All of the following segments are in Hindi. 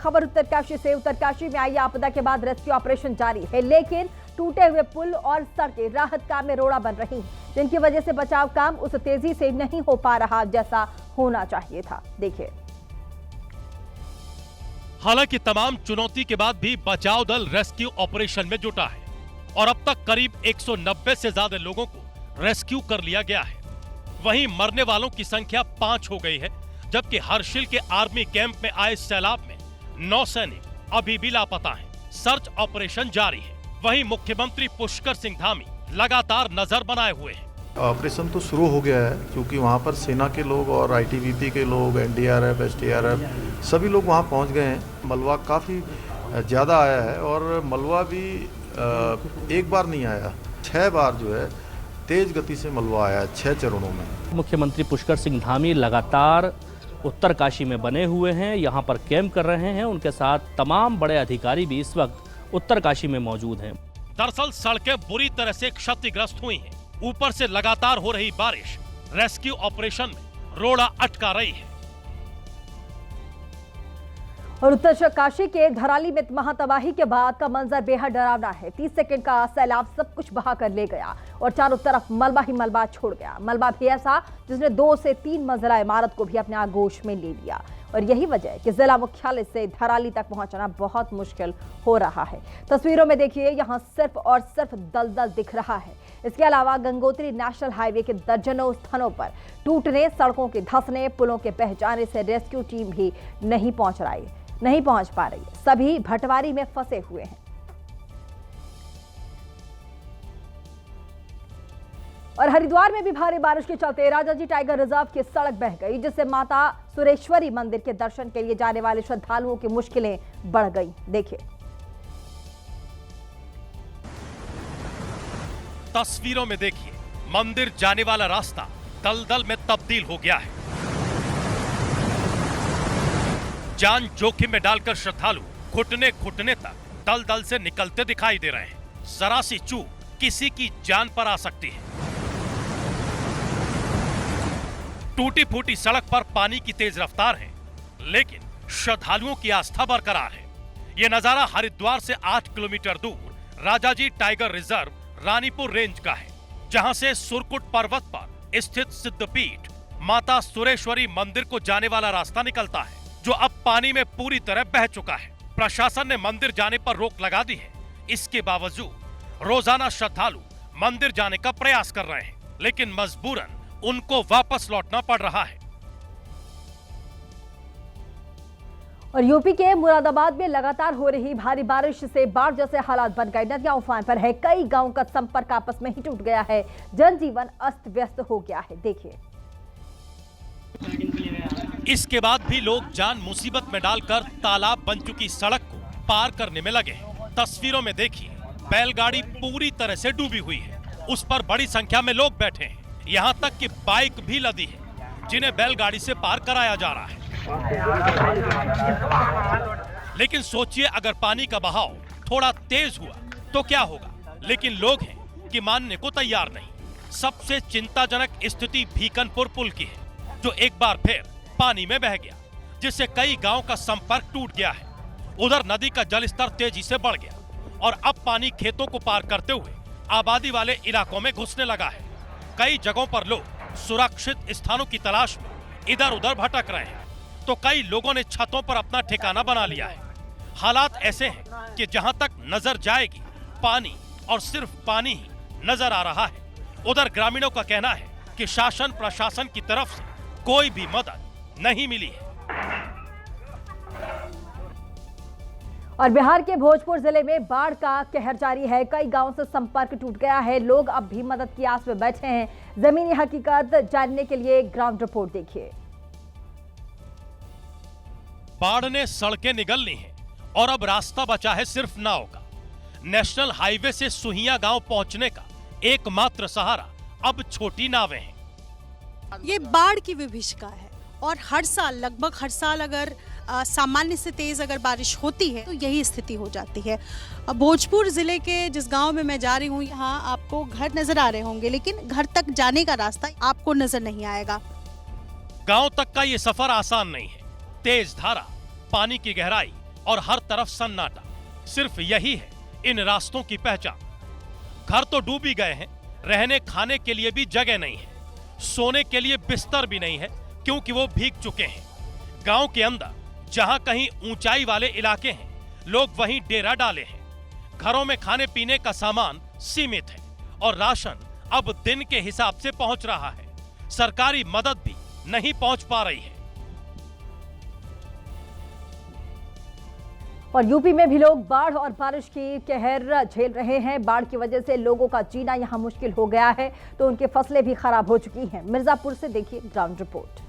खबर उत्तरकाशी से। उत्तरकाशी में आई आपदा के बाद रेस्क्यू ऑपरेशन जारी है, लेकिन टूटे हुए पुल और सड़कें राहत काम में रोड़ा बन रही हैं, जिनकी वजह से बचाव काम उस तेजी से नहीं हो पा रहा जैसा होना चाहिए था। देखिए। हालांकि तमाम चुनौती के बाद भी बचाव दल रेस्क्यू ऑपरेशन में जुटा है और अब तक करीब 190 से ज्यादा लोगों को रेस्क्यू कर लिया गया है। वहीं मरने वालों की संख्या 5 हो गई है, जबकि हर्षिल के आर्मी कैंप में आए सैलाब में 9 सैनिक अभी भी लापता हैं। सर्च ऑपरेशन जारी है। वहीं मुख्यमंत्री पुष्कर सिंह धामी लगातार नजर बनाए हुए हैं। ऑपरेशन तो शुरू हो गया है, क्योंकि वहाँ पर सेना के लोग और आईटीबीपी के लोग, एनडीआरएफ, एसडीआरएफ सभी लोग वहाँ पहुँच गए हैं। मलबा काफ़ी ज़्यादा आया है और मलबा भी एक बार नहीं आया, 6 बार जो है तेज गति से मलबा आया है, 6 चरणों में। मुख्यमंत्री पुष्कर सिंह धामी लगातार उत्तरकाशी में बने हुए हैं, यहाँ पर कैंप कर रहे हैं। उनके साथ तमाम बड़े अधिकारी भी इस वक्त उत्तरकाशी में मौजूद हैं। दरअसल सड़कें बुरी तरह से क्षतिग्रस्त हुई हैं। ऊपर से लगातार हो रही बारिश रेस्क्यू ऑपरेशन में रोड़ा अटका रही है। और उत्तरकाशी के धराली में महातबाही के बाद का मंजर बेहद डरावना है। 30 सेकंड का सैलाब सब कुछ बहा कर ले गया और चारों तरफ मलबा ही मलबा छोड़ गया। मलबा भी ऐसा जिसने 2 से 3 मंजिला इमारत को भी अपने आगोश में ले लिया और यही वजह है कि जिला मुख्यालय से धराली तक पहुंचना बहुत मुश्किल हो रहा है। तस्वीरों में देखिए, यहाँ सिर्फ और सिर्फ दलदल दिख रहा है। इसके अलावा गंगोत्री नेशनल हाईवे के दर्जनों स्थानों पर टूटने, सड़कों के धंसने, पुलों के बह जाने से रेस्क्यू टीम भी नहीं पहुंच पा रही है। सभी भटवारी में फंसे हुए हैं। और हरिद्वार में भी भारी बारिश के चलते राजाजी टाइगर रिजर्व की सड़क बह गई, जिससे माता सुरेश्वरी मंदिर के दर्शन के लिए जाने वाले श्रद्धालुओं की मुश्किलें बढ़ गई। देखिए। तस्वीरों में देखिए, मंदिर जाने वाला रास्ता दलदल में तब्दील हो गया है। जान जोखिम में डालकर श्रद्धालु घुटने तक दलदल से निकलते दिखाई दे रहे हैं। जरा सी चूक किसी की जान पर आ सकती है। टूटी फूटी सड़क पर पानी की तेज रफ्तार है, लेकिन श्रद्धालुओं की आस्था बरकरार है। यह नजारा हरिद्वार से 8 किलोमीटर दूर Rajaji tiger reserve Ranipur range का है, जहां से सुरकुट पर्वत पर स्थित सिद्धपीठ माता सुरेश्वरी मंदिर को जाने वाला रास्ता निकलता है, जो अब पानी में पूरी तरह बह चुका है। प्रशासन ने मंदिर जाने पर रोक लगा दी है। इसके बावजूद रोजाना श्रद्धालु मंदिर जाने का प्रयास कर रहे हैं, लेकिन मजबूरन उनको वापस लौटना पड़ रहा है। और यूपी के मुरादाबाद में लगातार हो रही भारी बारिश से बाढ़ जैसे हालात बन गए। नदियां उफान पर है, कई गांवों का संपर्क आपस में ही टूट गया है, जनजीवन अस्त व्यस्त हो गया है। देखिए। इसके बाद भी लोग जान मुसीबत में डालकर तालाब बन चुकी सड़क को पार करने में लगे। तस्वीरों में देखिए, बैलगाड़ी पूरी तरह से डूबी हुई है, उस पर बड़ी संख्या में लोग बैठे हैं। यहाँ तक कि बाइक भी लदी है, जिन्हें बैलगाड़ी से पार कराया जा रहा है। लेकिन सोचिए, अगर पानी का बहाव थोड़ा तेज हुआ तो क्या होगा। लेकिन लोग हैं कि मानने को तैयार नहीं। सबसे चिंताजनक स्थिति भीकनपुर पुल की है, जो एक बार फिर पानी में बह गया, जिससे कई गांव का संपर्क टूट गया है। उधर नदी का जलस्तर तेजी से बढ़ गया और अब पानी खेतों को पार करते हुए आबादी वाले इलाकों में घुसने लगा है। कई जगहों पर लोग सुरक्षित स्थानों की तलाश में इधर उधर भटक रहे हैं, तो कई लोगों ने छतों पर अपना ठिकाना बना लिया है। हालात ऐसे हैं कि जहां तक नजर जाएगी पानी और सिर्फ पानी ही नजर आ रहा है। उधर ग्रामीणों का कहना है कि शासन प्रशासन की तरफ से कोई भी मदद नहीं मिली है। और बिहार के भोजपुर जिले में बाढ़ का कहर जारी है, कई गांवों से संपर्क टूट गया है। लोग अब भी मदद की आस में बैठे हैं। जमीनी हकीकत जानने के लिए ग्राउंड रिपोर्ट देखिए। बाढ़ ने सड़कें निगल ली हैं और अब रास्ता बचा है सिर्फ नाव का। नेशनल हाईवे से सुहिया गांव पहुंचने का एकमात्र सहारा अब छोटी नावें हैं। ये बाढ़ की विभीषिका है और हर साल, लगभग हर साल अगर सामान्य से तेज अगर बारिश होती है तो यही स्थिति हो जाती है। भोजपुर जिले के जिस गांव में मैं जा रही हूँ, यहाँ आपको घर नजर आ रहे होंगे, लेकिन घर तक जाने का रास्ता आपको नजर नहीं आएगा। गांव तक का ये सफर आसान नहीं है। तेज धारा, पानी की गहराई, और हर तरफ सन्नाटा। सिर्फ यही है इन रास्तों की पहचान। घर तो डूब ही गए हैं, रहने खाने के लिए भी जगह नहीं है, सोने के लिए बिस्तर भी नहीं है क्योंकि वो भीग चुके हैं। गांव के अंदर जहां कहीं ऊंचाई वाले इलाके हैं, लोग वहीं डेरा डाले हैं। घरों में खाने पीने का सामान सीमित है और राशन अब दिन के हिसाब से पहुंच रहा है। सरकारी मदद भी नहीं पहुंच पा रही है। और यूपी में भी लोग बाढ़ और बारिश की कहर झेल रहे हैं। बाढ़ की वजह से लोगों का जीना यहां मुश्किल हो गया है, तो उनकी फसलें भी खराब हो चुकी हैं। मिर्जापुर से देखिए ग्राउंड रिपोर्ट।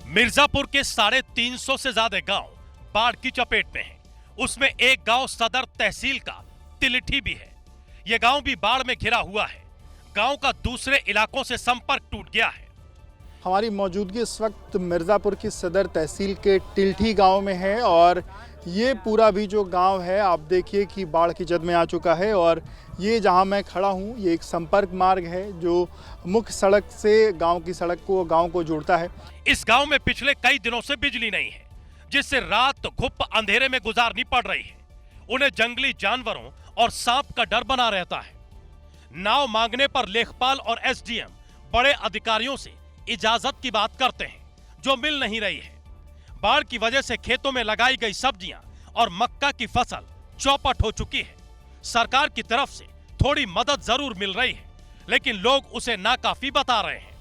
मिर्जापुर के 350 से ज्यादा गांव बाढ़ की चपेट में हैं। उसमें एक गांव सदर तहसील का तिलिठी भी है। यह गांव भी बाढ़ में घिरा हुआ है। गांव का दूसरे इलाकों से संपर्क टूट गया है। हमारी मौजूदगी इस वक्त मिर्ज़ापुर की सदर तहसील के टिल्ठी गांव में है और ये पूरा भी जो गांव है आप देखिए कि बाढ़ की जद में आ चुका है। और ये जहां मैं खड़ा हूं ये एक संपर्क मार्ग है जो मुख्य सड़क से गांव की सड़क को गांव को जोड़ता है। इस गांव में पिछले कई दिनों से बिजली नहीं है, जिससे रात घुप अंधेरे में गुजारनी पड़ रही है। उन्हें जंगली जानवरों और सांप का डर बना रहता है। नाव मांगने पर लेखपाल और एसडीएम बड़े अधिकारियों से इजाजत की बात करते हैं, जो मिल नहीं रही है। बाढ़ की वजह से खेतों में लगाई गई सब्जियां और मक्का की फसल चौपट हो चुकी है। सरकार की तरफ से थोड़ी मदद जरूर मिल रही है, लेकिन लोग उसे नाकाफी बता रहे हैं।